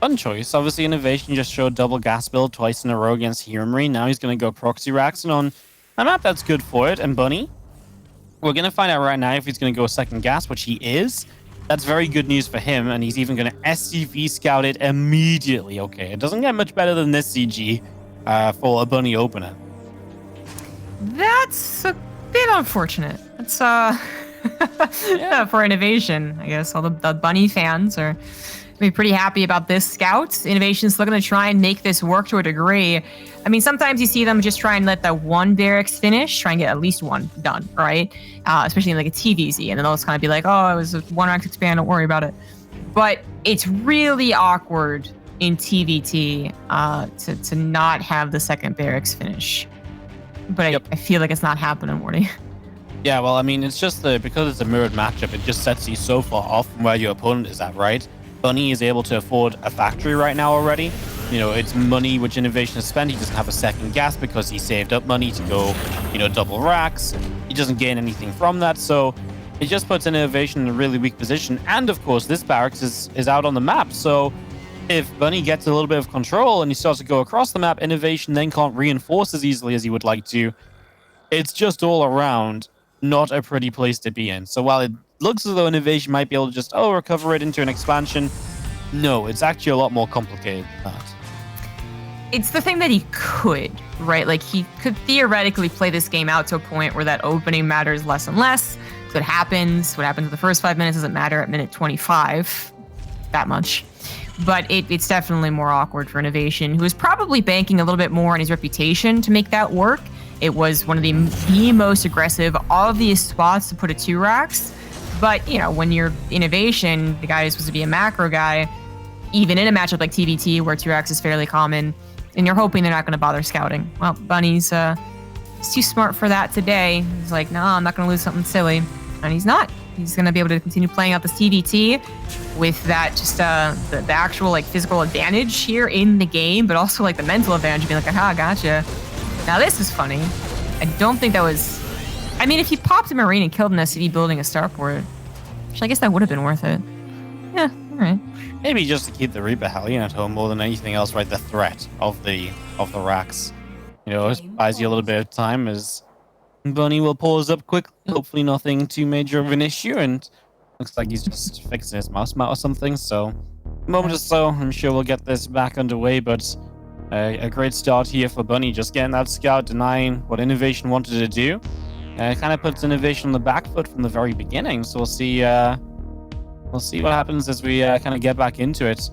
fun choice. Obviously, INnoVation just showed double gas build twice in a row against Hiramarine. Now he's going to go proxy racks, and on a map that's good for it. And Bunny, we're going to find out right now if he's going to go second gas, which he is. That's very good news for him, and he's even going to SCV scout it immediately. Okay, it doesn't get much better than this CG for a Bunny opener. That's a bit unfortunate. It's yeah. For INnoVation, I guess all the Bunny fans are be pretty happy about this scout. INnoVation's still going to try and make this work to a degree. I mean, sometimes you see them just try and let that one barracks finish, try and get at least one done, right? Especially in like a TVZ, and then they'll just kind of be like, oh, it was a one rack expand, don't worry about it. But it's really awkward in TVT to not have the second barracks finish. But I feel like it's not happening, Morty. Yeah, well, I mean, it's just because it's a mirrored matchup, it just sets you so far off from where your opponent is at, right? Bunny is able to afford a factory right now already. You know, it's money which INnoVation has spent. He doesn't have a second gas because he saved up money to go, you know, double racks. He doesn't gain anything from that, so it just puts INnoVation in a really weak position. And of course, this barracks is out on the map, so if Bunny gets a little bit of control and he starts to go across the map, INnoVation then can't reinforce as easily as he would like to. It's just all around not a pretty place to be in. So while it looks as though INnoVation might be able to just, recover it into an expansion, no, it's actually a lot more complicated than that. It's the thing that he could, right? Like, he could theoretically play this game out to a point where that opening matters less and less. So what happens in the first 5 minutes doesn't matter at minute 25 that much. But it's definitely more awkward for INnoVation, who is probably banking a little bit more on his reputation to make that work. It was one of the most aggressive, obvious spots to put a 2 racks. But, you know, when you're INnoVation, the guy who's supposed to be a macro guy, even in a matchup like TVT, where 2 racks is fairly common, and you're hoping they're not going to bother scouting. Well, Bunny's too smart for that today. He's like, no, I'm not going to lose something silly. And he's not. He's going to be able to continue playing out the TVT with that, just the actual like physical advantage here in the game, but also like the mental advantage, being like, aha, gotcha. Now this is funny. I don't think that was... I mean, if he popped a Marine and killed an SCV building a starport, which I guess that would have been worth it. Yeah, all right. Maybe just to keep the Reaper Hellion at home more than anything else, right? The threat of the racks. You know, it buys you a little bit of time as Bunny will pause up quickly. Hopefully nothing too major of an issue, and looks like he's just fixing his mouse mount or something. So, a moment or so, I'm sure we'll get this back underway, but a great start here for Bunny, just getting that scout, denying what INnoVation wanted to do. It kind of puts INnoVation on the back foot from the very beginning, so we'll see what happens as we kind of get back into it.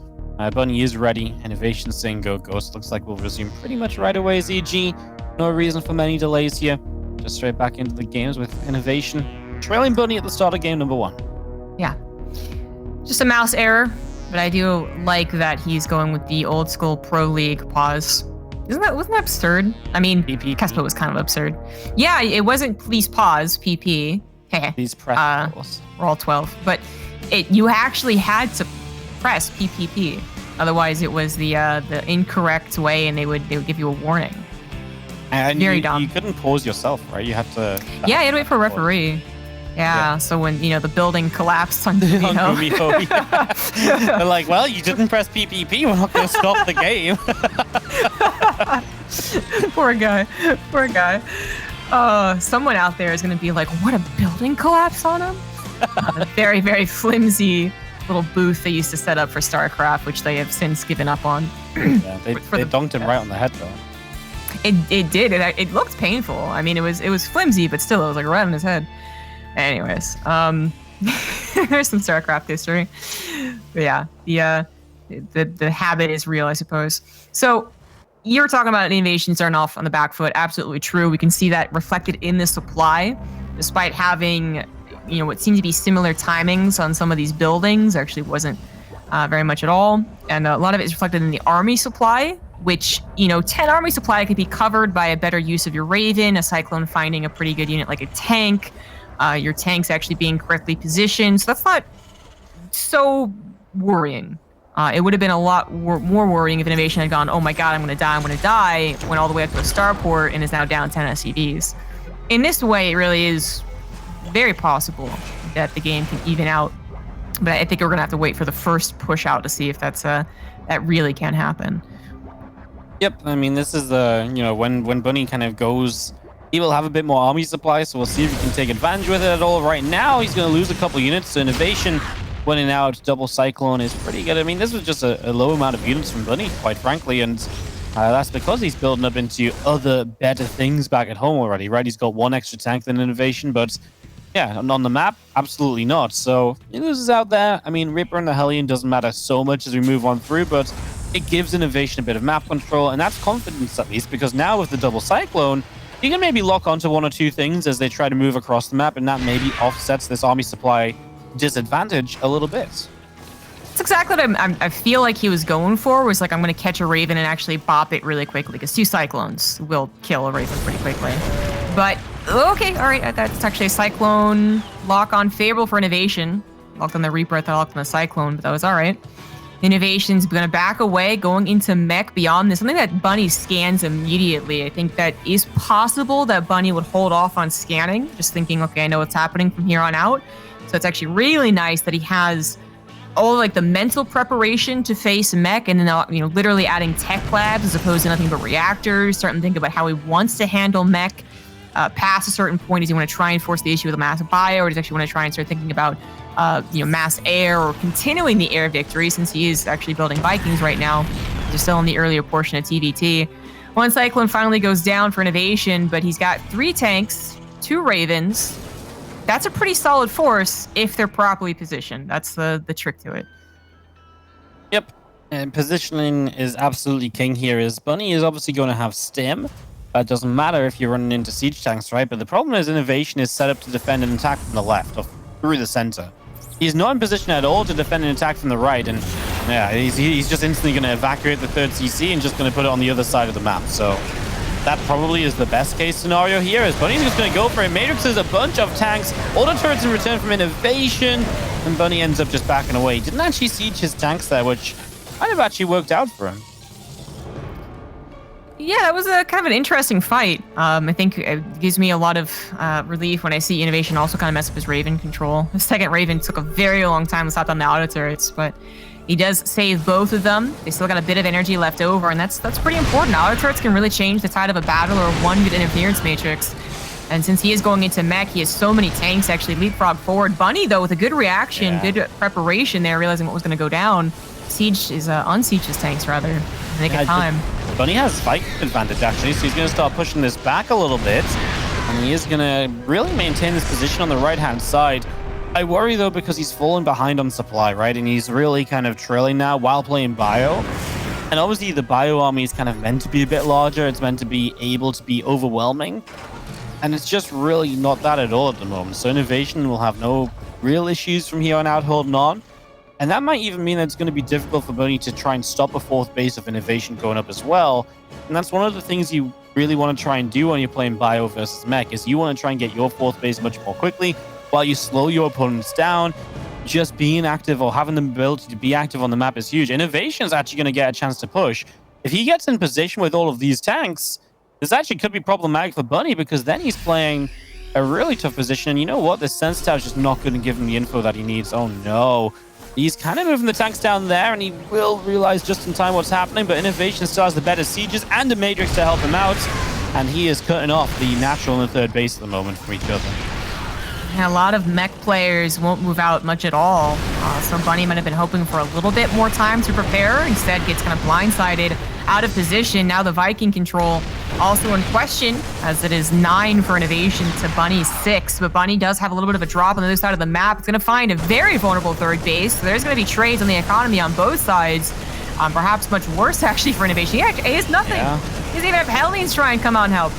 Bunny is ready. INnoVation saying go Ghost. Looks like we'll resume pretty much right away as EG. No reason for many delays here. Just straight back into the games with INnoVation trailing Bunny at the start of game number 1. Yeah. Just a mouse error, but I do like that he's going with the old school Pro League pause. Wasn't that absurd? I mean, Kespo was kind of absurd. Yeah, it wasn't please pause, PP. Please press roll 12. But you actually had to press PPP. Otherwise, it was the incorrect way, and they would give you a warning. And very dumb. You couldn't pause yourself, right? You had to... Yeah, you had to wait for a referee. Yeah, so when, the building collapsed on Gumio. They're like, well, you didn't press PPP, we're not going to stop the game. Poor guy. Someone out there is going to be like, what, a building collapsed on him? A very, very flimsy little booth they used to set up for StarCraft, which they have since given up on. Yeah, they dunked him right on the head, though. It did. It looked painful. I mean, it was flimsy, but still, it was like right on his head. Anyways, there's some StarCraft history. But yeah, the habit is real, I suppose. So you were talking about INnoVation starting off on the back foot. Absolutely true. We can see that reflected in the supply, despite having, what seemed to be similar timings on some of these buildings. Actually wasn't very much at all. And a lot of it is reflected in the army supply, which, 10 army supply could be covered by a better use of your Raven, a Cyclone finding a pretty good unit like a tank, your tanks actually being correctly positioned. So that's not so worrying. It would have been a lot more worrying if INnoVation had gone, oh my god, I'm going to die, went all the way up to a starport and is now down 10 SCVs. In this way, it really is very possible that the game can even out But I think we're going to have to wait for the first push out to see if that really can happen. Yep, I mean, this is when Bunny kind of goes, he will have a bit more army supply, so we'll see if he can take advantage with it at all. Right now, he's going to lose a couple units, so INnoVation winning out double Cyclone is pretty good. I mean, this was just a low amount of units from Bunny, quite frankly, and that's because he's building up into other better things back at home already, right? He's got one extra tank than INnoVation, but yeah, on the map, absolutely not. So he loses out there. I mean, Reaper and the Hellion doesn't matter so much as we move on through, but it gives INnoVation a bit of map control, and that's confidence at least, because now with the double Cyclone, you can maybe lock onto one or two things as they try to move across the map, and that maybe offsets this army supply disadvantage a little bit. That's exactly what I feel like he was going for, was like, I'm going to catch a Raven and actually bop it really quickly, because 2 Cyclones will kill a Raven pretty quickly. But, okay, all right, that's actually a Cyclone lock on favorable for INnoVation. Locked on the Reaper, I thought locked on the Cyclone, but that was all right. INnoVation's going to back away, going into mech beyond this. Something that Bunny scans immediately. I think that is possible that Bunny would hold off on scanning, just thinking, okay, I know what's happening from here on out. So it's actually really nice that he has all like the mental preparation to face mech, and then literally adding tech labs as opposed to nothing but reactors. Starting to think about how he wants to handle mech past a certain point. Does he want to try and force the issue with a mass bio, or does he actually want to try and start thinking about mass air, or continuing the air victory, since he is actually building Vikings right now? They're still in the earlier portion of TVT. One Cyclone finally goes down for INnoVation, but he's got 3 tanks, 2 Ravens. That's a pretty solid force if they're properly positioned. That's the trick to it. Yep, and positioning is absolutely king here. Is Bunny is obviously going to have stim. It doesn't matter if you're running into siege tanks, right? But the problem is INnoVation is set up to defend and attack from the left or through the center. He's not in position at all to defend and attack from the right, and yeah, he's just instantly going to evacuate the 3rd CC and just going to put it on the other side of the map. So that probably is the best case scenario here, as Bunny's just going to go for it. Matrix is a bunch of tanks, auto turrets in return from INnoVation, and Bunny ends up just backing away. Didn't actually siege his tanks there, which kind of actually worked out for him. Yeah, that was a kind of an interesting fight. I think it gives me a lot of relief when I see INnoVation also kind of mess up his Raven control. The second Raven took a very long time to stop on the auto turrets, but he does save both of them. They still got a bit of energy left over, and that's pretty important. Auto turrets can really change the tide of a battle, or one good interference matrix. And since he is going into mech, he has so many tanks to actually leapfrog forward. Bunny, though, with a good reaction, good preparation there, realizing what was going to go down. Siege is unsiege his tanks, rather, in the nick of time. Bunny has spike advantage, actually, so he's going to start pushing this back a little bit. And he is going to really maintain this position on the right-hand side. I worry, though, because he's fallen behind on supply, right? And he's really kind of trailing now while playing bio. And obviously, the bio army is kind of meant to be a bit larger. It's meant to be able to be overwhelming. And it's just really not that at all at the moment. So INnoVation will have no real issues from here on out holding on. And that might even mean that it's going to be difficult for Bunny to try and stop a 4th base of INnoVation going up as well. And that's one of the things you really want to try and do when you're playing bio versus mech, is you want to try and get your 4th base much more quickly while you slow your opponents down. Just being active, or having the ability to be active on the map, is huge. INnoVation is actually going to get a chance to push. If he gets in position with all of these tanks, this actually could be problematic for Bunny, because then he's playing a really tough position. And you know what? This Sense Tower is just not going to give him the info that he needs. Oh no. He's kind of moving the tanks down there, and he will realize just in time what's happening, but INnoVation still has the better sieges and a Matrix to help him out, and he is cutting off the natural and the 3rd base at the moment from each other. A lot of mech players won't move out much at all, so Bunny might have been hoping for a little bit more time to prepare. Instead, gets kind of blindsided, out of position. Now the Viking control also in question, as it is 9 for INnoVation to Bunny's 6. But Bunny does have a little bit of a drop on the other side of the map. It's going to find a very vulnerable 3rd base. So there's going to be trades on the economy on both sides. Perhaps much worse, actually, for INnoVation. He has nothing. Yeah. He doesn't even have Hellions try and come out and help.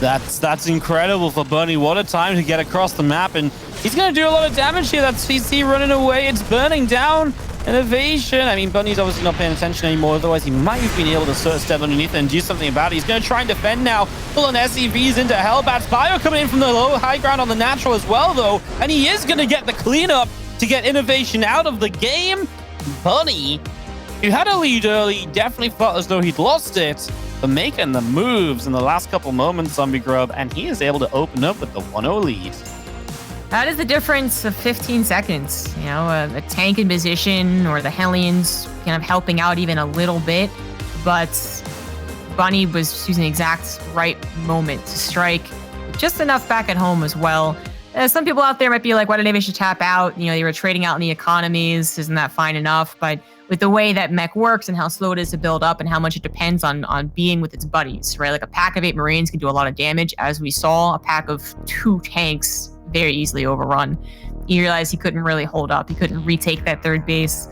That's incredible for Bunny. What a time to get across the map. And he's going to do a lot of damage here. That CC running away. It's burning down. INnoVation. I mean, Bunny's obviously not paying attention anymore. Otherwise, he might have been able to sort of step underneath and do something about it. He's going to try and defend now. Pulling SCVs into Hellbats. Bio coming in from the low high ground on the natural as well, though. And he is going to get the cleanup to get INnoVation out of the game. Bunny, who had a lead early, definitely felt as though he'd lost it. But making the moves in the last couple moments, Zombie Grub, and he is able to open up with the 1-0 lead. That is the difference of 15 seconds. You know, a tank in position or the Hellions kind of helping out even a little bit, but Bunny was choosing the exact right moment to strike, just enough back at home as well. Some people out there might be like, why did INnoVation tap out? You know, they were trading out in the economies. Isn't that fine enough? But with the way that mech works and how slow it is to build up and how much it depends on being with its buddies, right? Like a pack of 8 Marines can do a lot of damage. As we saw, a pack of 2 tanks very easily overrun. He realized he couldn't really hold up. He couldn't retake that 3rd base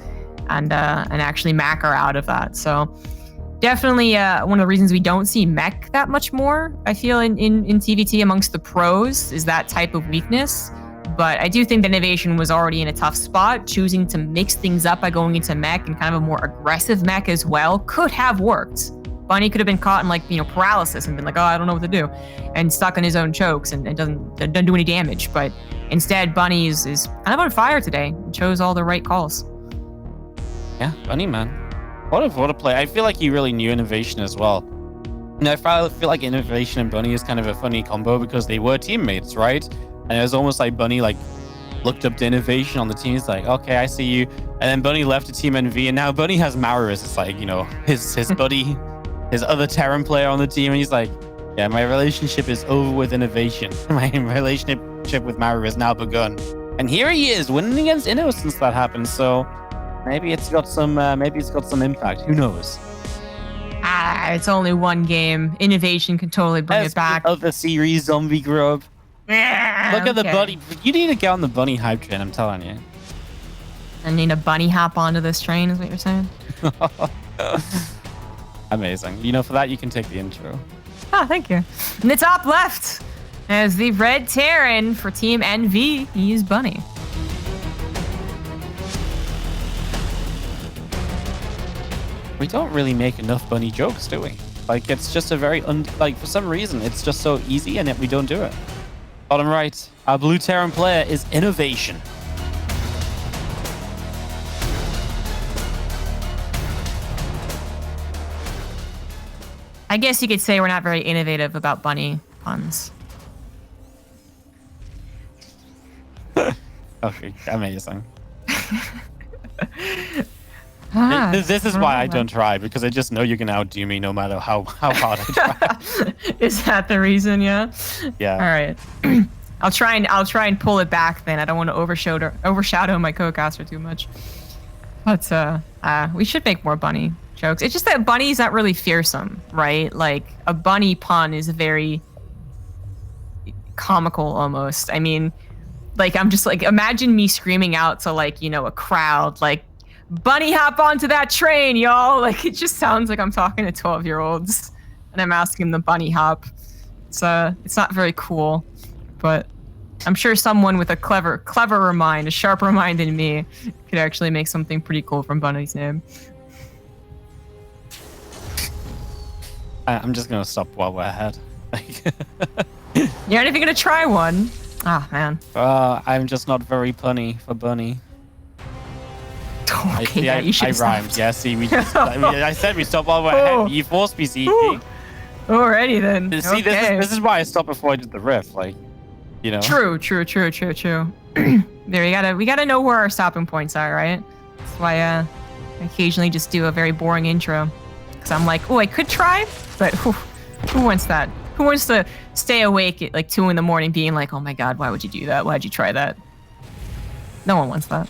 and actually macro out of that. So definitely one of the reasons we don't see mech that much more, I feel, in TVT amongst the pros is that type of weakness. But I do think that INnoVation was already in a tough spot. Choosing to mix things up by going into mech and kind of a more aggressive mech as well could have worked. Bunny could have been caught in paralysis and been like, oh, I don't know what to do, and stuck in his own chokes and doesn't do any damage. But instead, Bunny is kind of on fire today and chose all the right calls. Yeah, Bunny, man. What a play. I feel like he really knew INnoVation as well. And I feel like INnoVation and Bunny is kind of a funny combo because they were teammates, right? And it was almost like Bunny looked up to INnoVation on the team. He's like, okay, I see you. And then Bunny left to Team NV, and now Bunny has Maurus. It's like, you know, his buddy, his other Terran player on the team, and he's like, yeah, my relationship is over with INnoVation. My relationship with Maurus has now begun. And here he is, winning against Inno since that happened. So maybe it's got some impact. Who knows? It's only one game. INnoVation can totally bring it back. Of the series, zombie grub. Look at the bunny. You need to get on the bunny hype train, I'm telling you. I need a bunny hop onto this train, is what you're saying? Amazing. You know, for that, you can take the intro. Oh, thank you. In the top left, as the red Terran for Team NV, he's Bunny. We don't really make enough bunny jokes, do we? Like, it's just a very, for some reason, it's just so easy and yet we don't do it. Bottom right, our blue Terran player is INnoVation. I guess you could say we're not very innovative about bunny puns. Okay, amazing. This is why I don't try, because I just know you can outdo me no matter how hard I try. Is that the reason? Yeah. Yeah. All right. I'll try and pull it back. Then I don't want to overshadow my co-caster too much. But we should make more bunny jokes. It's just that bunny's not really fearsome, right? Like a bunny pun is very comical almost. I mean, like I'm just like, imagine me screaming out to a crowd like, bunny hop onto that train, y'all. Like it just sounds like I'm talking to 12-year-olds and I'm asking them bunny hop. It's not very cool, but I'm sure someone with a cleverer mind, a sharper mind than me, could actually make something pretty cool from Bunny's name. I'm just gonna stop while we're ahead. You're not even gonna try one. Oh man. I'm just not very punny for bunny. Okay, you should I rhymed. Yeah, see, I said we stop while we're ahead. You forced me, see. Alrighty then. See, okay. this is why I stopped before I did the riff, you know. True. There, we gotta know where our stopping points are, right? That's why I occasionally just do a very boring intro, because I'm like, oh, I could try, but who wants that? Who wants to stay awake at like 2 a.m. being like, oh my god, why would you do that? Why'd you try that? No one wants that.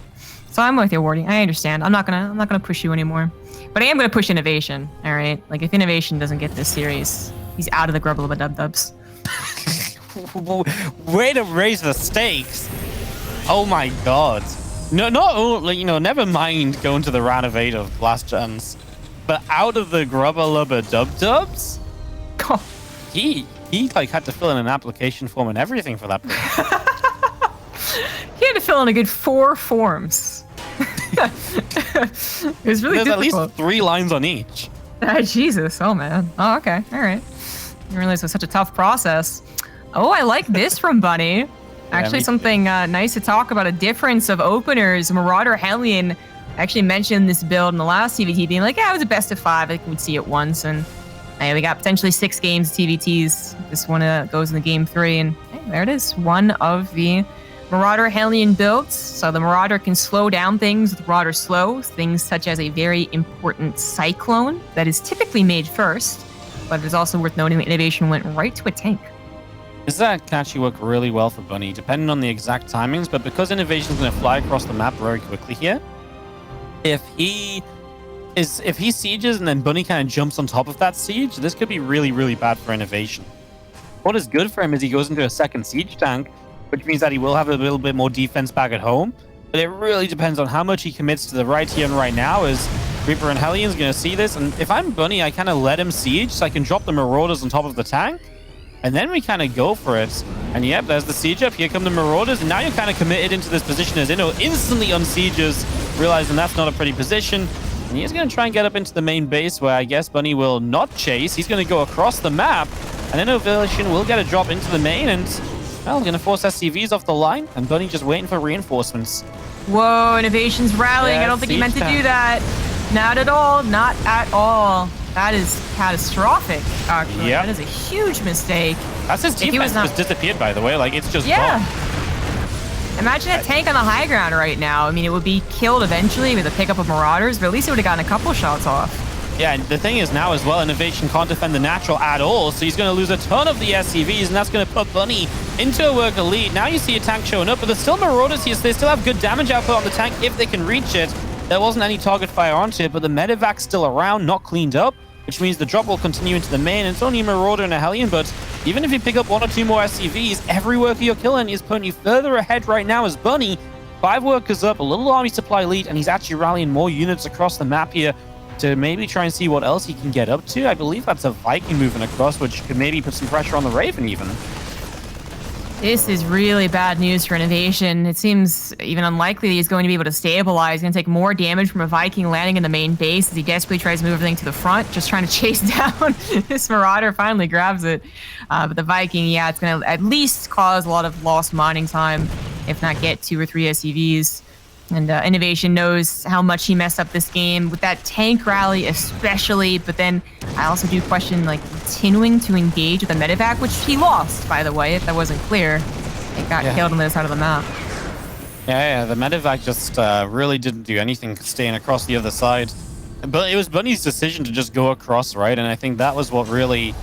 So I'm with you, Wardy. I understand. I'm not gonna push you anymore, but I am gonna push INnoVation. All right. Like if INnoVation doesn't get this series, he's out of the grubble of a dub-dubs. Way to raise the stakes. Oh my god. No, not only, never mind going to the round of 8 of last gens, but out of the grubble of a dub-dubs. Oh. He had to fill in an application form and everything for that. He had to fill in a good 4 forms. It was really There's difficult. at least 3 lines on each. Jesus. Oh, man. Oh, okay. All right. I didn't realize it was such a tough process. Oh, I like this from Bunny. Actually, something nice to talk about. A difference of openers. Marauder Hellion actually mentioned this build in the last TVT, being like, yeah, it was a best of 5. I think we'd see it once. And we got potentially 6 games TVTs. This one goes in the game 3. And hey, there it is. One of the Marauder Hellion builds, so the Marauder can slow down things with Marauder slow, things such as a very important Cyclone that is typically made first, but it is also worth noting that INnoVation went right to a tank. That can actually work really well for Bunny, depending on the exact timings, but because INnoVation is going to fly across the map very quickly here, if he sieges and then Bunny kind of jumps on top of that siege, this could be really, really bad for INnoVation. What is good for him is he goes into a second siege tank, which means that he will have a little bit more defense back at home. But it really depends on how much he commits to the right here and right now, as Reaper and Hellion's going to see this. And if I'm Bunny, I kind of let him siege so I can drop the Marauders on top of the tank. And then we kind of go for it. And yep, there's the siege up. Here come the Marauders. And now you're kind of committed into this position as Inno instantly unsieges, realizing that's not a pretty position. And he's going to try and get up into the main base, where I guess Bunny will not chase. He's going to go across the map. And INnoVation will get a drop into the main. And, well, going to force SCVs off the line. And Bunny just waiting for reinforcements. Whoa, INnoVation's rallying. I don't think he meant to do that. Not at all. Not at all. That is catastrophic, actually. Yep. That is a huge mistake. That's his defense just disappeared, by the way. Like, it's just gone. Yeah. Imagine a tank on the high ground right now. I mean, it would be killed eventually with a pickup of Marauders, but at least it would have gotten a couple shots off. Yeah, and the thing is now as well, INnoVation can't defend the natural at all, so he's going to lose a ton of the SCVs, and that's going to put Bunny into a worker lead. Now you see a tank showing up, but there's still Marauders here, so they still have good damage output on the tank if they can reach it. There wasn't any target fire onto it, but the medevac's still around, not cleaned up, which means the drop will continue into the main. It's only a Marauder and a Hellion, but even if you pick up 1 or 2 more SCVs, every worker you're killing is putting you further ahead right now as Bunny. 5 workers up, a little army supply lead, and he's actually rallying more units across the map here to maybe try and see what else he can get up to. I believe that's a Viking moving across, which could maybe put some pressure on the Raven even. This is really bad news for INnoVation. It seems even unlikely that he's going to be able to stabilize. He's going to take more damage from a Viking landing in the main base as he desperately tries to move everything to the front, just trying to chase down this Marauder. Finally grabs it. But the Viking, yeah, it's going to at least cause a lot of lost mining time, if not get 2 or 3 SCVs. And INnoVation knows how much he messed up this game with that tank rally especially, but then I also do question like continuing to engage with the medevac, which he lost, by the way, if that wasn't clear. It got killed on the other side of the map. Yeah, the medevac just really didn't do anything staying across the other side. But it was Bunny's decision to just go across, right? And I think that was what really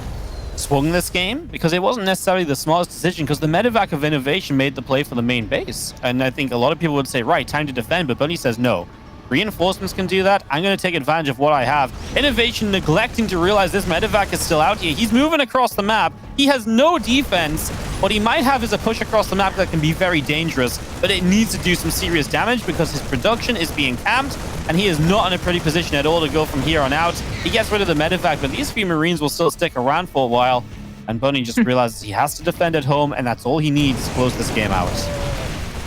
swung this game, because it wasn't necessarily the smartest decision, because the medevac of INnoVation made the play for the main base. And I think a lot of people would say, right, time to defend, but Bunny says no. Reinforcements can do that. I'm going to take advantage of what I have. INnoVation neglecting to realize this medevac is still out here. He's moving across the map. He has no defense. What he might have is a push across the map that can be very dangerous, but it needs to do some serious damage because his production is being camped, and he is not in a pretty position at all to go from here on out. He gets rid of the medevac, but these few Marines will still stick around for a while, and Bunny just realizes he has to defend at home, and that's all he needs to close this game out.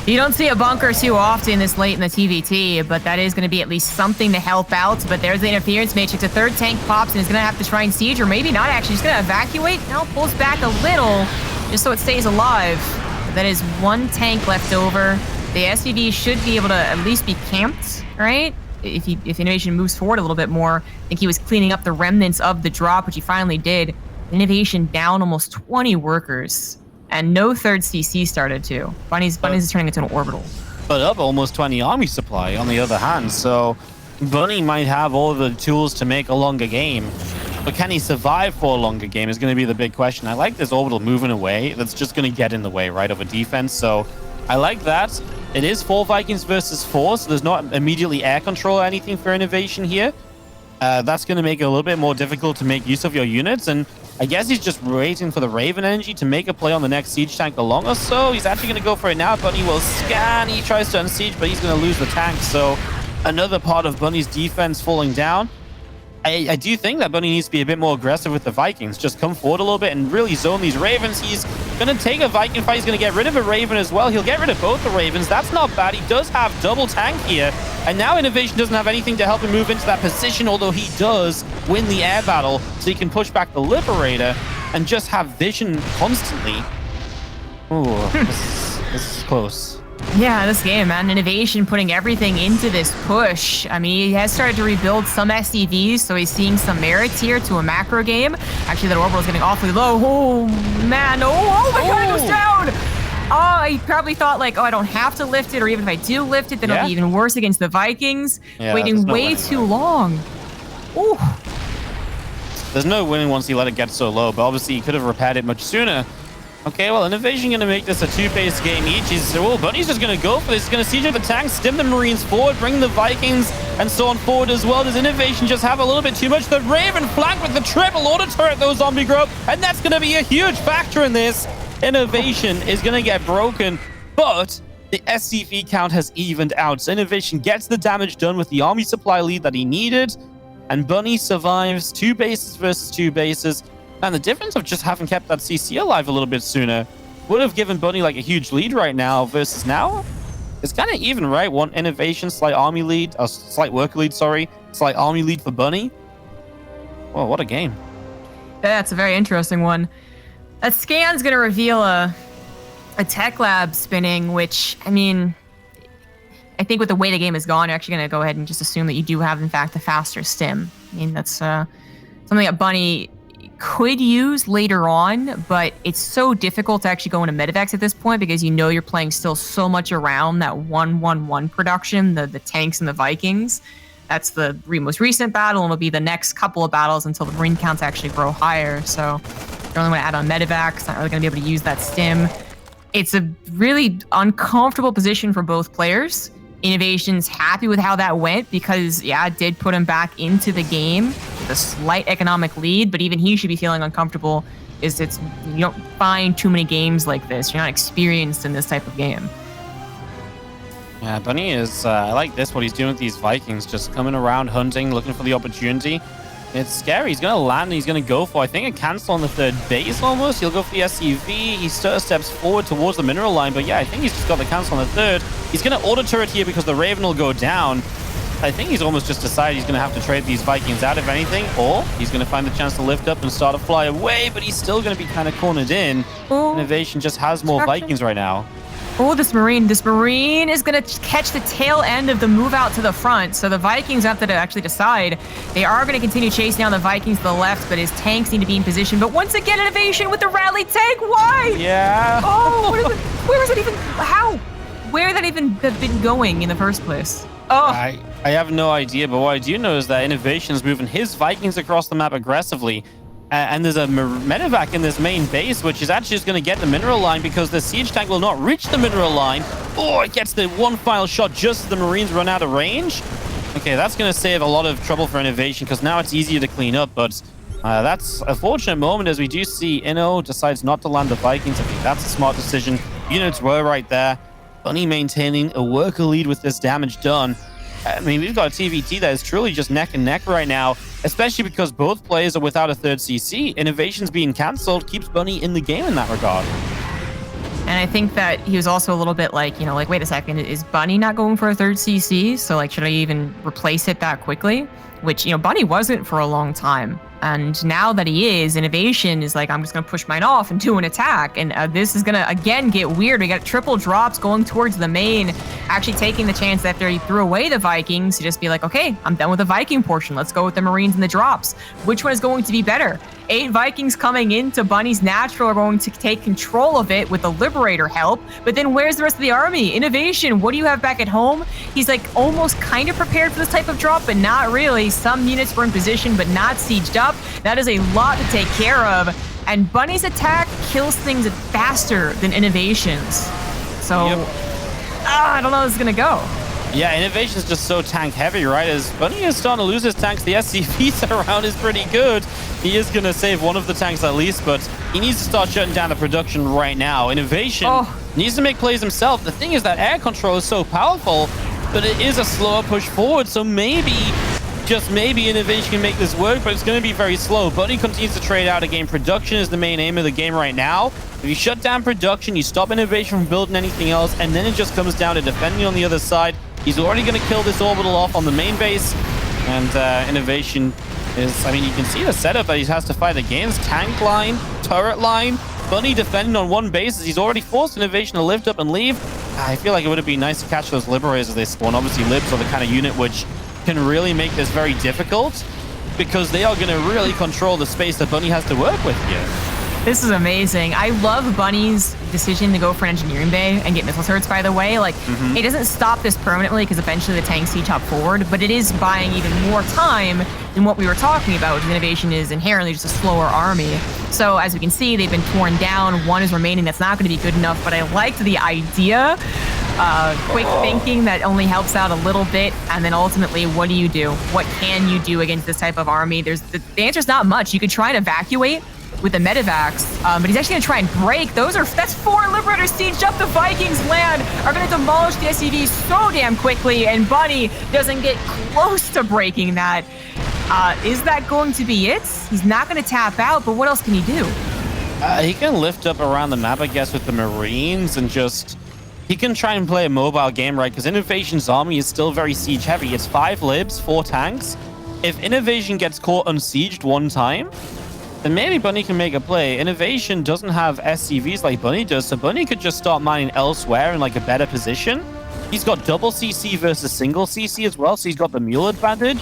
You don't see a bunker too often this late in the TVT, but that is going to be at least something to help out. But there's the interference matrix. A 3rd tank pops and is going to have to try and siege, or maybe not actually. He's going to evacuate. Now pulls back a little just so it stays alive. That is 1 tank left over. The SCV should be able to at least be camped, right? If INnoVation moves forward a little bit more. I think he was cleaning up the remnants of the drop, which he finally did. INnoVation down almost 20 workers. And no 3rd CC started too. Bunny's is turning into an orbital. But up almost 20 army supply on the other hand, so Bunny might have all the tools to make a longer game. But can he survive for a longer game is going to be the big question. I like this orbital moving away. That's just going to get in the way, right, of a defense. So I like that. It is 4 Vikings versus 4, so there's not immediately air control or anything for INnoVation here. That's going to make it a little bit more difficult to make use of your units, and I guess he's just waiting for the Raven energy to make a play on the next siege tank along or so. He's actually going to go for it now. Bunny will scan. He tries to unsiege, but he's going to lose the tank. So another part of Bunny's defense falling down. I do think that Bunny needs to be a bit more aggressive with the Vikings. Just come forward a little bit and really zone these Ravens. He's going to take a Viking fight. He's going to get rid of a Raven as well. He'll get rid of both the Ravens. That's not bad. He does have double tank here. And now INnoVation doesn't have anything to help him move into that position, although he does win the air battle, so he can push back the Liberator and just have vision constantly. Ooh, this is close. Yeah, this game, man. INnoVation putting everything into this push. I mean, he has started to rebuild some SCVs, so he's seeing some merits here to a macro game. Actually, that orbital is getting awfully low. Oh, man. Oh my God, it goes down. Oh, he probably thought like, oh, I don't have to lift it, or even if I do lift it, then it'll be even worse against the Vikings. Yeah, waiting way too long. Ooh. There's no winning once you let it get so low, but obviously he could have repaired it much sooner. Okay, well, INnoVation going to make this a two-base game each. Bunny's just going to go for this. He's going to siege up the tanks, stim the Marines forward, bring the Vikings and so on forward as well. Does INnoVation just have a little bit too much? The Raven flank with the triple auto turret, though, Zombie Grove, and that's going to be a huge factor in this. INnoVation is going to get broken, but the SCV count has evened out. So INnoVation gets the damage done with the army supply lead that he needed, and Bunny survives 2 bases versus 2 bases. And the difference of just having kept that CC alive a little bit sooner would have given Bunny like a huge lead right now versus now. It's kind of even, right? One INnoVation, slight army lead, slight worker lead, sorry. Slight army lead for Bunny. Whoa, what a game. Yeah, that's a very interesting one. That scan's going to reveal a tech lab spinning, which, I mean, I think with the way the game has gone, you're actually going to go ahead and just assume that you do have, in fact, a faster stim. I mean, that's something that Bunny could use later on, but it's so difficult to actually go into medevacs at this point because you know you're playing still so much around that 1-1-1 production, the tanks and the Vikings. That's the most recent battle, and it'll be the next couple of battles until the Marine counts actually grow higher. So you only want to add on medevacs, not really going to be able to use that stim. It's a really uncomfortable position for both players. INnoVation's happy with how that went because, yeah, it did put him back into the game with a slight economic lead, but even he should be feeling uncomfortable. You don't find too many games like this. You're not experienced in this type of game. Yeah, Bunny is, I like this, what he's doing with these Vikings, just coming around, hunting, looking for the opportunity. It's scary. He's going to land and he's going to go for, I think, a cancel on the 3rd base almost. He'll go for the SCV. He steps forward towards the mineral line, but yeah, I think he's just got the cancel on the 3rd. He's going to auto turret here because the Raven will go down. I think he's almost just decided he's going to have to trade these Vikings out, if anything, or he's going to find the chance to lift up and start to fly away, but he's still going to be kind of cornered in. INnoVation just has more Vikings right now. Oh, this Marine is going to catch the tail end of the move out to the front. So the Vikings have to actually decide. They are going to continue chasing down the Vikings to the left, but his tanks need to be in position. But once again, INnoVation with the rally tank. Why? Yeah. Oh, where is it even? How? Where that even have been going in the first place? Oh. I have no idea, but what I do know is that INnoVation is moving his Vikings across the map aggressively. And there's a medevac in this main base, which is actually just going to get the mineral line because the siege tank will not reach the mineral line. Oh, it gets the one final shot just as the Marines run out of range. Okay, that's going to save a lot of trouble for INnoVation because now it's easier to clean up. But that's a fortunate moment as we do see Inno decides not to land the Vikings. I think that's a smart decision. Units were right there. Bunny maintaining a worker lead with this damage done. I mean, we've got a TVT that is truly just neck and neck right now, especially because both players are without a 3rd CC. INnoVation's being cancelled, keeps Bunny in the game in that regard. And I think that he was also a little bit like, wait a second, is Bunny not going for a 3rd CC? So, should I even replace it that quickly? Which, Bunny wasn't for a long time. And now that he is, INnoVation is like, I'm just going to push mine off and do an attack. And this is going to, again, get weird. We got triple drops going towards the main, actually taking the chance after he threw away the Vikings to just be like, okay, I'm done with the Viking portion. Let's go with the Marines and the drops. Which one is going to be better? 8 Vikings coming into Bunny's natural are going to take control of it with the Liberator help. But then where's the rest of the army? INnoVation, what do you have back at home? He's like almost kind of prepared for this type of drop, but not really. Some units were in position, but not sieged up. That is a lot to take care of. And Bunny's attack kills things faster than INnoVation's. So, I don't know how this is going to go. Yeah, INnoVation's just so tank heavy, right? As Bunny is starting to lose his tanks, the SCV around is pretty good. He is going to save one of the tanks at least, but he needs to start shutting down the production right now. INnoVation needs to make plays himself. The thing is that air control is so powerful, but it is a slower push forward, so maybe, just maybe, INnoVation can make this work, but it's going to be very slow. Bunny continues to trade out again. Production is the main aim of the game right now. If you shut down production, you stop INnoVation from building anything else, and then it just comes down to defending on the other side. He's already going to kill this orbital off on the main base, and INnoVation is, I mean, you can see the setup that he has to fight against. Tank line, turret line, Bunny defending on one base as he's already forced INnoVation to lift up and leave. I feel like it would have been nice to catch those Liberators as they spawn. Obviously, Libs are the kind of unit which can really make this very difficult because they are going to really control the space that Bunny has to work with here. This is amazing. I love Bunny's decision to go for an engineering bay and get missile turrets, by the way. Like, it doesn't stop this permanently because eventually the tanks siege up forward, but it is buying even more time than what we were talking about, which INnoVation is inherently just a slower army. So as we can see, they've been torn down. One is remaining. That's not going to be good enough, but I liked the idea. Quick thinking that only helps out a little bit, and then ultimately, what do you do? What can you do against this type of army? The answer's not much. You could try and evacuate with the medivacs, but he's actually going to try and break. That's 4 Liberators sieged up. The Vikings land, are going to demolish the SCVs so damn quickly, and Bunny doesn't get close to breaking that. Is that going to be it? He's not going to tap out, but what else can he do? He can lift up around the map, I guess, with the Marines and just... He can try and play a mobile game, right? Because INnoVation's army is still very siege heavy. It's 5 libs, 4 tanks. If INnoVation gets caught unsieged one time, then maybe Bunny can make a play. INnoVation doesn't have SCVs like Bunny does, so Bunny could just start mining elsewhere in like a better position. He's got double CC versus single CC as well, so he's got the mule advantage.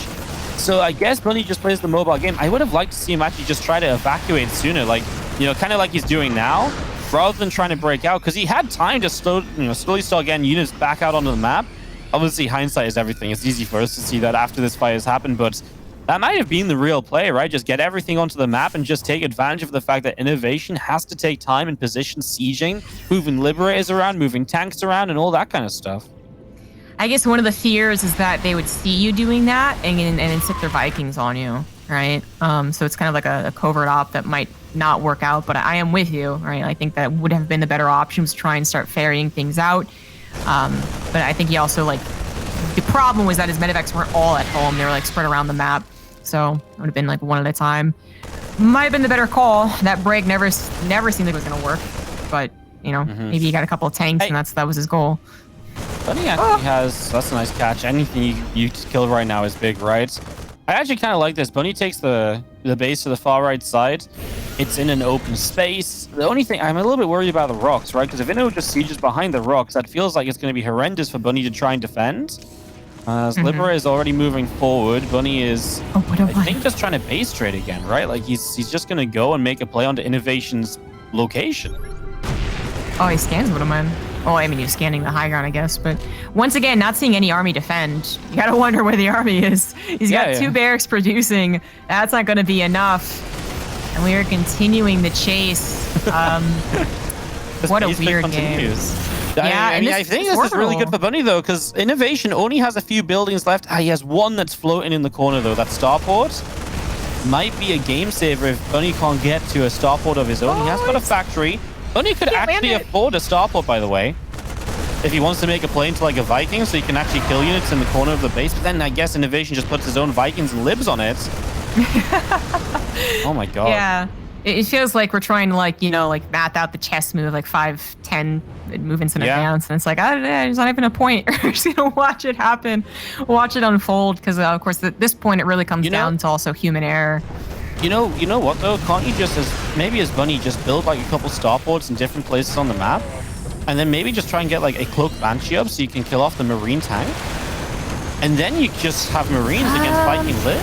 So I guess Bunny just plays the mobile game. I would have liked to see him actually just try to evacuate sooner, like, you know, kind of like he's doing now, rather than trying to break out, because he had time to slowly start getting units back out onto the map. Obviously, hindsight is everything. It's easy for us to see that after this fight has happened, but that might have been the real play, right? Just get everything onto the map and just take advantage of the fact that INnoVation has to take time in position sieging, moving Liberators around, moving tanks around, and all that kind of stuff. I guess one of the fears is that they would see you doing that and then stick their Vikings on you, right? So it's kind of like a covert op that might not work out, but I am with you, right? I think that would have been the better option, was try and start ferrying things out. But I think he also, like, the problem was that his medivacs weren't all at home. They were like spread around the map. So it would have been like one at a time. Might have been the better call. That break never seemed like it was going to work. But, you know, maybe he got a couple of tanks and that was his goal. Bunny actually has, that's a nice catch. Anything you kill right now is big, right? I actually kind of like this. Bunny takes the base to the far right side. It's in an open space. The only thing, I'm a little bit worried about the rocks, right? Because if Inno just sieges behind the rocks, that feels like it's going to be horrendous for Bunny to try and defend. Libera is already moving forward. Bunny is, I think, just trying to base trade again, right? Like, he's just going to go and make a play onto INnoVation's location. Oh, he scans with him, man. Oh, I mean, he's scanning the high ground, I guess. But once again, not seeing any army defend. You got to wonder where the army is. He's got 2 barracks producing. That's not going to be enough. And we are continuing the chase. What a weird game. Yeah, I think this is really good for Bunny, though, because INnoVation only has a few buildings left. He has one that's floating in the corner, though. That starport might be a game saver if Bunny can't get to a starport of his own. He has got a factory. Bunny could actually afford a starport, by the way, if he wants to make a play into like a Viking, so he can actually kill units in the corner of the base. But then I guess INnoVation just puts his own Vikings and libs on it. Oh my god. Yeah. It feels like we're trying to, like, you know, like math out the chess move, like 5, 10 movements in advance. And it's like, there's not even a point. We're just going to watch it happen, watch it unfold. Because, of course, at this point, it really comes down to also human error. You know what, though? Can't you just, as Bunny, just build like a couple starports in different places on the map? And then maybe just try and get like a cloaked Banshee up so you can kill off the Marine tank? And then you just have Marines against Viking lit?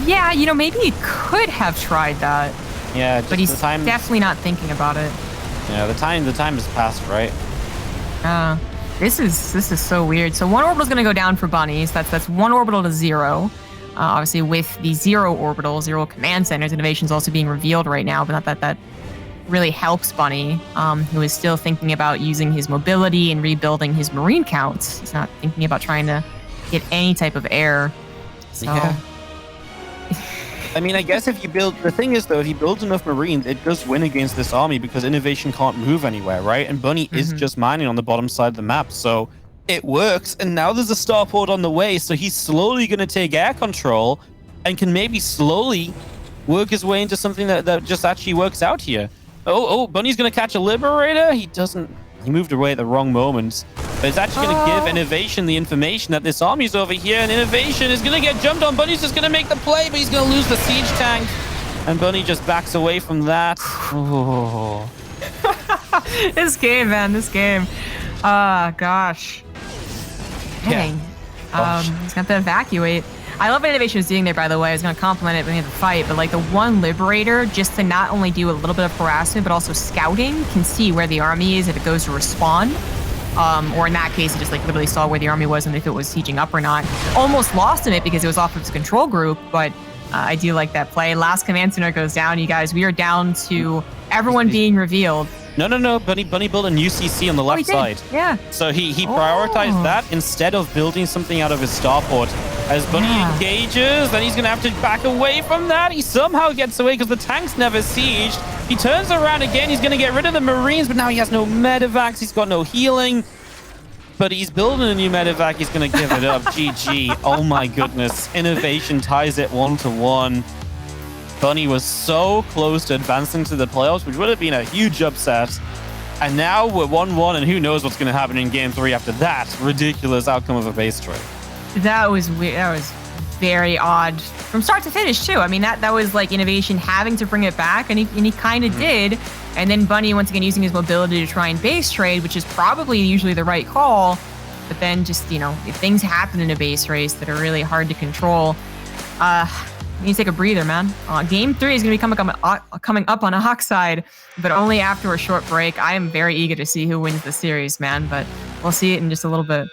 Yeah, you know, maybe he could have tried that. Yeah, but he's definitely not thinking about it. Yeah, the time has passed, right? This is so weird. So one orbital is going to go down for Bunnies. That's 1 orbital to 0. Obviously, with the 0 orbital, 0 command centers, INnoVation's also being revealed right now, but not that really helps Bunny, who is still thinking about using his mobility and rebuilding his Marine counts. He's not thinking about trying to get any type of air. So. Yeah. I mean, I guess if you build... The thing is, though, if he builds enough Marines, it does win against this army because INnoVation can't move anywhere, right? And Bunny is just mining on the bottom side of the map, so it works. And now there's a starport on the way, so he's slowly going to take air control and can maybe slowly work his way into something that just actually works out here. Oh, Bunny's going to catch a Liberator? He doesn't... He moved away at the wrong moment. But it's actually going to give INnoVation the information that this army's over here, and INnoVation is going to get jumped on. Bunny's just going to make the play, but he's going to lose the siege tank. And Bunny just backs away from that. Oh. This game, man, this game. Gosh. Dang. Yeah. He's going to have to evacuate. I love what INnoVation was doing there, by the way. I was going to compliment it when we had the fight, but like the one Liberator, just to not only do a little bit of harassment, but also scouting, can see where the army is if it goes to respawn. Or in that case, it just like literally saw where the army was and if it was sieging up or not. Almost lost him it because it was off of its control group, but I do like that play. Last command center goes down, you guys. We are down to everyone being revealed. No. Bunny built a new CC on the left side. Yeah. So he prioritized that instead of building something out of his starport. As Bunny engages, then he's going to have to back away from that. He somehow gets away because the tank's never sieged. He turns around again. He's going to get rid of the Marines, but now he has no medevacs. He's got no healing. But he's building a new medevac. He's going to give it up. GG. Oh my goodness. INnoVation ties it 1-1. Bunny was so close to advancing to the playoffs, which would have been a huge upset. And now we're 1-1, and who knows what's going to happen in Game 3 after that ridiculous outcome of a base trade. That was weird. That was very odd from start to finish, too. I mean, that was like INnoVation having to bring it back, and he kind of did. And then Bunny, once again, using his mobility to try and base trade, which is probably usually the right call. But then just, if things happen in a base race that are really hard to control, you need to take a breather, man. Game 3 is going to be coming up on a Hawk side, but only after a short break. I am very eager to see who wins the series, man, but we'll see it in just a little bit.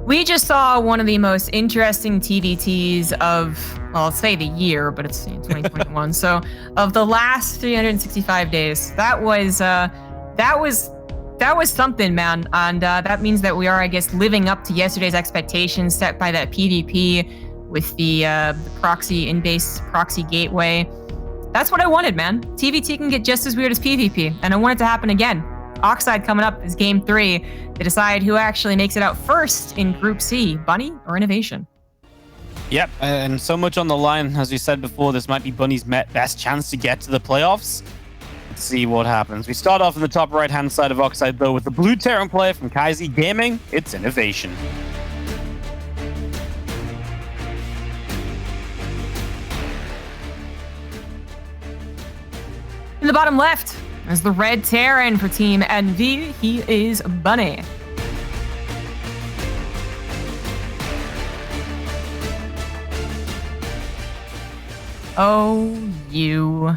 We just saw one of the most interesting TDTs of, well, I'll say the year, but it's 2021. So of the last 365 days, that was That was something, man. And that means that we are, I guess, living up to yesterday's expectations set by that PvP with the proxy in-base proxy gateway. That's what I wanted, man. TVT can get just as weird as PvP, and I want it to happen again. Oxide coming up is game 3 to decide who actually makes it out first in Group C, Bunny or INnoVation. Yep, and so much on the line. As we said before, this might be Bunny's best chance to get to the playoffs. Let's see what happens. We start off in the top right-hand side of Oxide, though, with the blue Terran player from Kaizi Gaming. It's INnoVation. In the bottom left is the red Terran for Team NV. He is Bunny. Oh, you.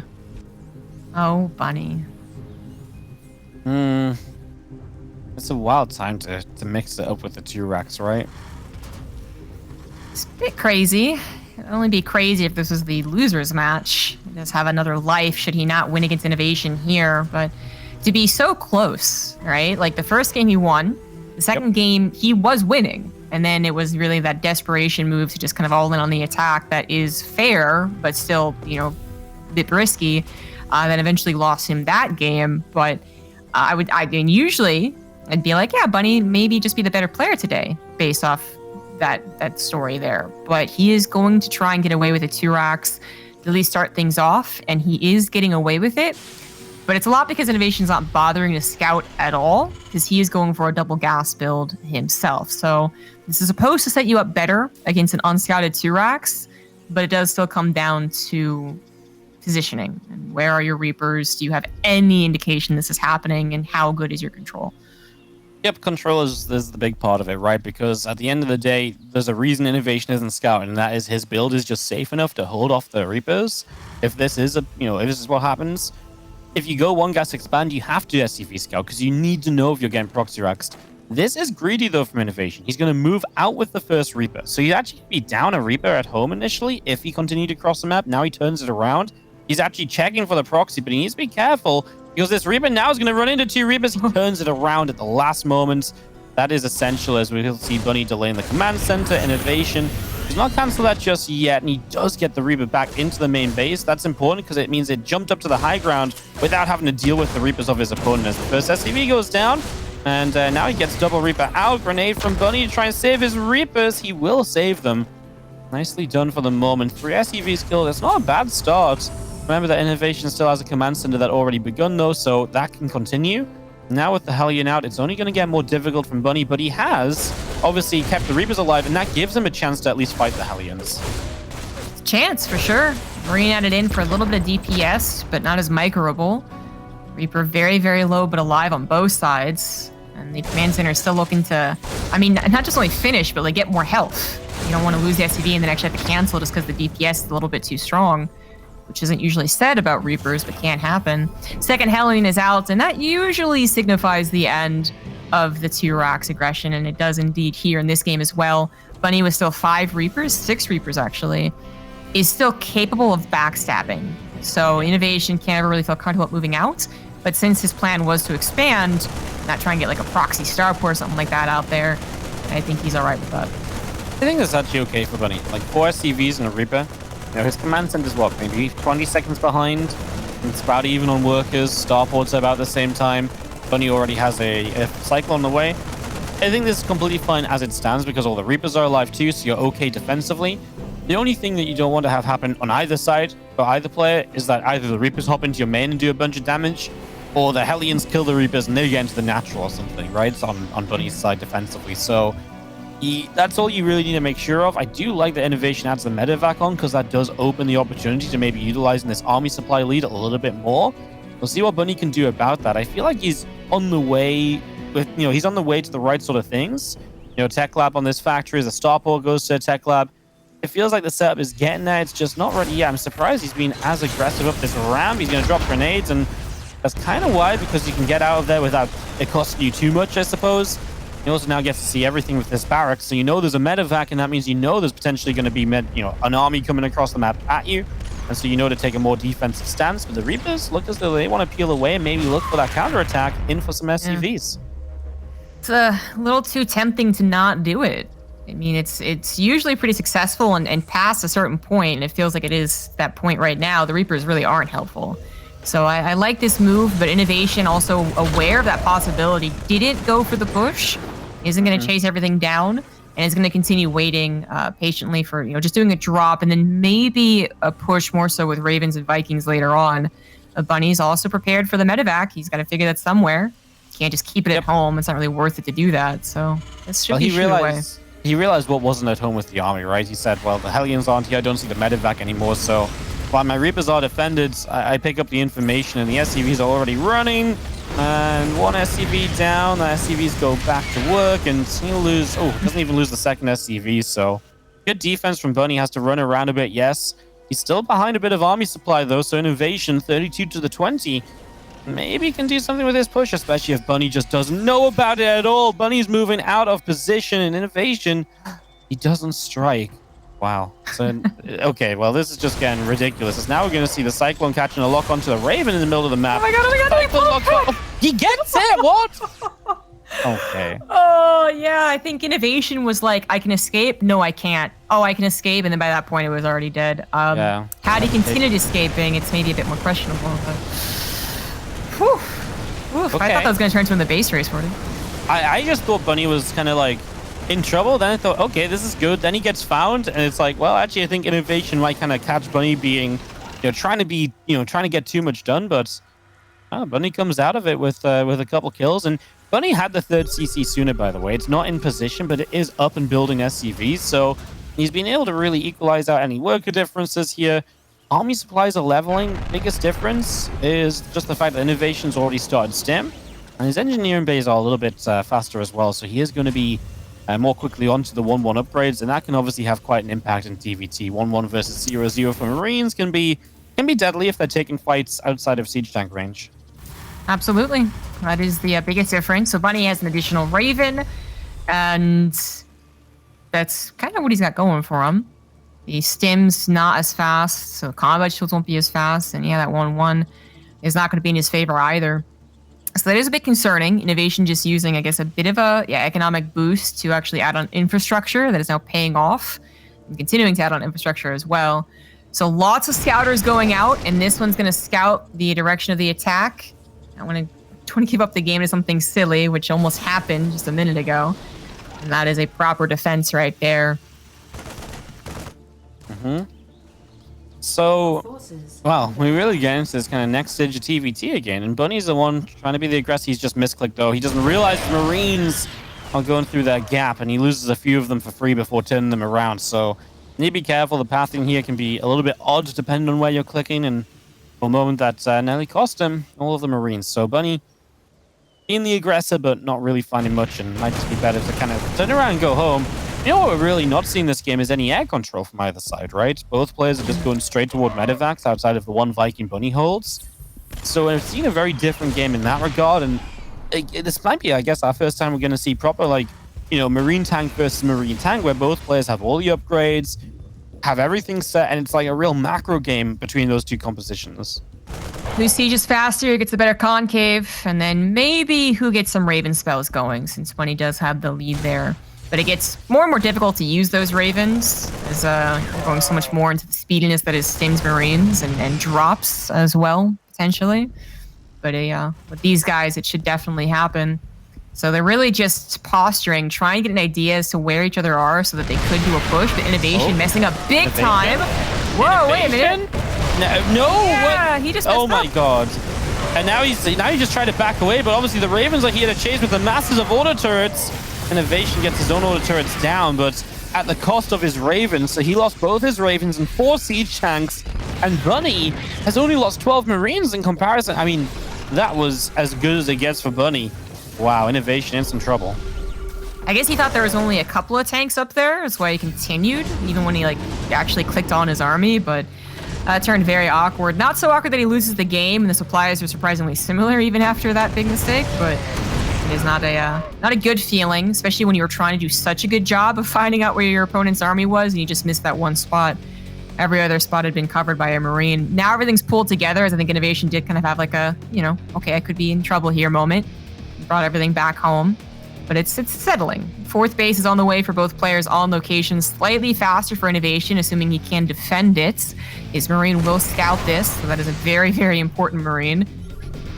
Oh, Bunny. It's a wild time to mix it up with the 2 racks, right? It's a bit crazy. It'd only be crazy if this was the loser's match. He does have another life should he not win against INnoVation here, but to be so close, right? Like the first game he won, the second game he was winning, and then it was really that desperation move to just kind of all in on the attack that is fair, but still, you know, a bit risky. That eventually lost him that game, but usually I'd be like, yeah, Bunny maybe just be the better player today based off that story there. But he is going to try and get away with the 2 racks, to at least start things off, and he is getting away with it. But it's a lot because INnoVation's not bothering to scout at all, because he is going for a double gas build himself. So this is supposed to set you up better against an unscouted 2 racks, but it does still come down to positioning. And where are your Reapers? Do you have any indication this is happening? And how good is your control? Yep, control is the big part of it, right? Because at the end of the day, there's a reason INnoVation isn't scouting, and that is his build is just safe enough to hold off the Reapers. If this is if this is what happens, if you go 1 gas expand, you have to SCV scout because you need to know if you're getting proxy raxed. This is greedy though from INnoVation. He's going to move out with the first Reaper, so he'd actually be down a Reaper at home initially if he continued to cross the map. Now he turns it around. He's actually checking for the proxy, but he needs to be careful because this Reaper now is going to run into 2 Reapers. He turns it around at the last moment. That is essential as we'll see Bunny delaying the command center. INnoVation does not cancel that just yet, and he does get the Reaper back into the main base. That's important because it means it jumped up to the high ground without having to deal with the Reapers of his opponent. As the first SCV goes down, and now he gets double Reaper out. Grenade from Bunny to try and save his Reapers. He will save them. Nicely done for the moment. 3 SCVs killed. It's not a bad start. Remember that INnoVation still has a command center that already begun though, so that can continue. Now with the Hellion out, it's only going to get more difficult from Bunny, but he has obviously kept the Reapers alive, and that gives him a chance to at least fight the Hellions. Chance for sure. Marine added in for a little bit of DPS, but not as microable. Reaper very, very low, but alive on both sides. And the command center is still looking to, I mean, not just only finish, but like get more health. You don't want to lose the SCV and then actually have to cancel just because the DPS is a little bit too strong, which isn't usually said about Reapers, but can't happen. Second Hellion is out, and that usually signifies the end of the 2 racks aggression, and it does indeed here in this game as well. Bunny with still 5 Reapers, 6 Reapers actually, is still capable of backstabbing. So INnoVation can't ever really feel comfortable moving out, but since his plan was to expand, not try and get like a proxy starport or something like that out there, I think he's all right with that. I think that's actually okay for Bunny. Like 4 SCVs and a Reaper. You know, his command center's what, maybe 20 seconds behind? It's about even on workers. Starports are about the same time. Bunny already has a cycle on the way. I think this is completely fine as it stands because all the Reapers are alive too, so you're okay defensively. The only thing that you don't want to have happen on either side for either player is that either the Reapers hop into your main and do a bunch of damage, or the Hellions kill the Reapers and they get into the natural or something, right? It's on Bunny's side defensively. So that's all you really need to make sure of. I do like that INnoVation adds the medevac on because that does open the opportunity to maybe utilizing this army supply lead a little bit more. We'll see what Bunny can do about that. I feel like he's on the way with, he's on the way to the right sort of things. Tech lab on this factory as a starport goes to a tech lab. It feels like the setup is getting there. It's just not ready yet. I'm surprised he's been as aggressive up this ramp. He's going to drop grenades, and that's kind of why, because you can get out of there without it costing you too much, I suppose. You also now get to see everything with this barracks, so there's a medevac, and that means there's potentially going to be an army coming across the map at you. And so to take a more defensive stance. But the Reapers look as though they want to peel away and maybe look for that counterattack in for some SCVs. It's a little too tempting to not do it. I mean, it's usually pretty successful and past a certain point, and it feels like it is that point right now. The Reapers really aren't helpful. So I like this move, but INnoVation, also aware of that possibility, didn't go for the push, isn't going to chase everything down, and is going to continue waiting patiently for, just doing a drop, and then maybe a push more so with Ravens and Vikings later on. Bunny's also prepared for the medevac. He's got to figure that somewhere. Can't just keep it at home. It's not really worth it to do that. So this should be shooed away. He realized what wasn't at home with the army, right? He said, well, the Hellions aren't here. I don't see the medevac anymore. So while my Reapers are defended, I pick up the information, and the SCVs are already running. And one SCV down. The SCVs go back to work, and he'll lose. Oh, doesn't even lose the second SCV. So good defense from Bunny. Has to run around a bit. Yes, he's still behind a bit of army supply though. So INnoVation 32 to the 20. Maybe can do something with this push, especially if Bunny just doesn't know about it at all. Bunny's moving out of position, and INnoVation, he doesn't strike. Wow. So, okay, well, this is just getting ridiculous. It's now we're going to see the Cyclone catching a lock onto the Raven in the middle of the map. Oh my god, he gets it! What? Okay. Oh, yeah, I think INnoVation was like, I can escape? No, I can't. Oh, I can escape, and then by that point, it was already dead. Yeah. Had he continued escaping, it's maybe a bit more questionable, but... Whew. Oof, okay. I thought that was going to turn into the base race for him. I just thought Bunny was kind of like in trouble. Then I thought, okay, this is good. Then he gets found, and it's like, well, actually, I think INnoVation might kind of catch Bunny being, trying to get too much done. But Bunny comes out of it with a couple kills, and Bunny had the third CC sooner, by the way. It's not in position, but it is up and building SCVs, so he's been able to really equalize out any worker differences here. Army supplies are leveling. Biggest difference is just the fact that INnoVation's already started STEM, and his engineering bays are a little bit faster as well. So he is going to be more quickly onto the 1-1 upgrades, and that can obviously have quite an impact in TVT. 1-1 versus 0-0 for Marines can be deadly if they're taking fights outside of siege tank range. Absolutely, that is the biggest difference. So Bunny has an additional Raven, and that's kind of what he's got going for him. The stim's not as fast, so combat shields won't be as fast, and yeah, that 1-1 is not going to be in his favor either. So that is a bit concerning. INnoVation just using, I guess, a bit of a economic boost to actually add on infrastructure that is now paying off, and continuing to add on infrastructure as well. So lots of scouters going out, and this one's going to scout the direction of the attack. I want to keep up the game to something silly, which almost happened just a minute ago, and that is a proper defense right there. So, well, we really get into this kind of next stage of TVT again, and Bunny's the one trying to be the aggressor. He's just misclicked, though. He doesn't realize the Marines are going through that gap, and he loses a few of them for free before turning them around. So, you need to be careful. The pathing here can be a little bit odd depending on where you're clicking, and for a moment that nearly cost him all of the Marines. So, Bunny being the aggressor, but not really finding much, and might just be better to kind of turn around and go home. You know what we're really not seeing this game is any air control from either side, right? Both players are just going straight toward medevacs outside of the one Viking Bunny holds. So I've seen a very different game in that regard, and this might be, I guess, our first time we're going to see proper, Marine tank versus Marine tank, where both players have all the upgrades, have everything set, and it's like a real macro game between those two compositions. Who sieges faster, who gets the better concave, and then maybe who gets some Raven spells going, since Bunny does have the lead there. But it gets more and more difficult to use those Ravens, as we're going so much more into the speediness that is Stims Marines and drops as well, potentially. But with these guys, it should definitely happen. So they're really just posturing, trying to get an idea as to where each other are so that they could do a push. But INnoVation messing up big time. Whoa, wait a minute. No, yeah, what? He just messed up. My god. And now he's just trying to back away, but obviously the Ravens are here to chase with the masses of auto turrets. INnoVation gets his own auto turrets down, but at the cost of his Ravens. So he lost both his Ravens and 4 siege tanks, and Bunny has only lost 12 Marines in comparison. I mean, that was as good as it gets for Bunny. Wow, INnoVation in some trouble. I guess he thought there was only a couple of tanks up there. That's why he continued, even when he actually clicked on his army, but it turned very awkward. Not so awkward that he loses the game, and the supplies are surprisingly similar even after that big mistake, but it is not a good feeling, especially when you were trying to do such a good job of finding out where your opponent's army was and you just missed that one spot. Every other spot had been covered by a Marine. Now everything's pulled together, as I think INnoVation did kind of have like a, okay, I could be in trouble here moment. Brought everything back home. But it's settling. Fourth base is on the way for both players, all in location. Slightly faster for INnoVation, assuming he can defend it. His Marine will scout this, so that is a very, very important Marine.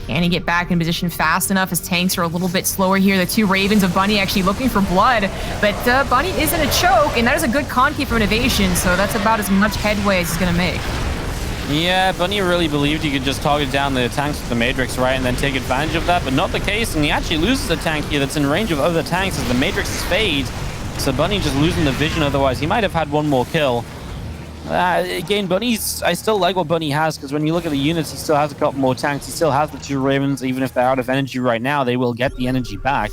Can he get back in position fast enough? His tanks are a little bit slower here. The two Ravens of Bunny actually looking for blood, but Bunny is in a choke, and that is a good con key from INnoVation, so that's about as much headway as he's going to make. Yeah, Bunny really believed he could just target down the tanks with the Matrix, right, and then take advantage of that, but not the case, and he actually loses a tank here that's in range of other tanks as the Matrixes fade. So Bunny just losing the vision, otherwise he might have had one more kill. Again, I still like what Bunny has, because when you look at the units, he still has a couple more tanks. He still has the two Ravens. Even if they're out of energy right now, they will get the energy back.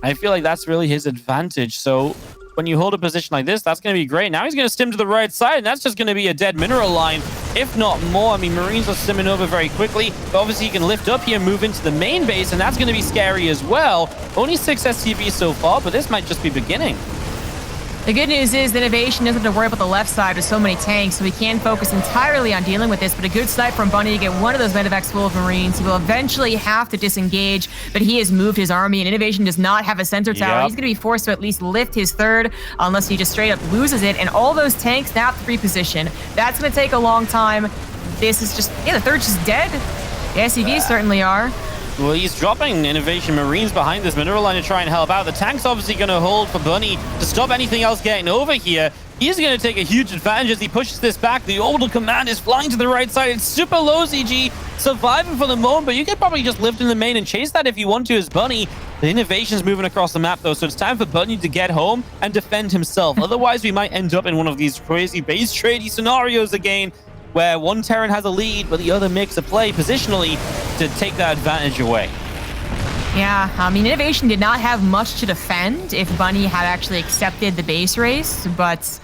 I feel like that's really his advantage. So when you hold a position like this, that's going to be great. Now he's going to stim to the right side, and that's just going to be a dead mineral line, if not more. I mean, Marines are stimming over very quickly, but obviously he can lift up here, move into the main base, and that's going to be scary as well. Only 6 SCVs so far, but this might just be beginning. The good news is that INnoVation doesn't have to worry about the left side with so many tanks, so he can focus entirely on dealing with this, but a good snipe from Bunny to get one of those medevacs full of Marines. He will eventually have to disengage, but he has moved his army, and INnoVation does not have a center tower. He's going to be forced to at least lift his third, unless he just straight up loses it, and all those tanks now have to reposition. That's going to take a long time. This is just, the third's just dead. The SCVs certainly are. Well, he's dropping INnoVation Marines behind this mineral line to try and help out. The tank's obviously going to hold for Bunny to stop anything else getting over here. He's going to take a huge advantage as he pushes this back. The orbital command is flying to the right side. It's super low, ZG, surviving for the moment, but you could probably just lift in the main and chase that if you want to as Bunny. The INnoVation's moving across the map, though, so it's time for Bunny to get home and defend himself. Otherwise, we might end up in one of these crazy base tradey scenarios again, where one Terran has a lead, but the other makes a play positionally to take that advantage away. Yeah, I mean, INnoVation did not have much to defend if Bunny had actually accepted the base race, but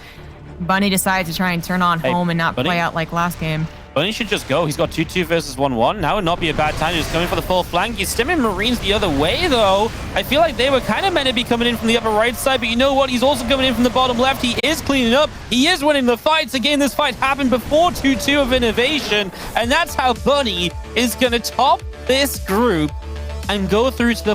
Bunny decided to try and turn on home and not play out like last game. Bunny should just go. He's got 2-2 versus 1-1. Now would not be a bad time. Just coming for the full flank. He's stimming Marines the other way, though. I feel like they were kind of meant to be coming in from the upper right side, but you know what? He's also coming in from the bottom left. He is cleaning up. He is winning the fights. Again, this fight happened before 2-2 of INnoVation, and that's how Bunny is going to top this group and go through to the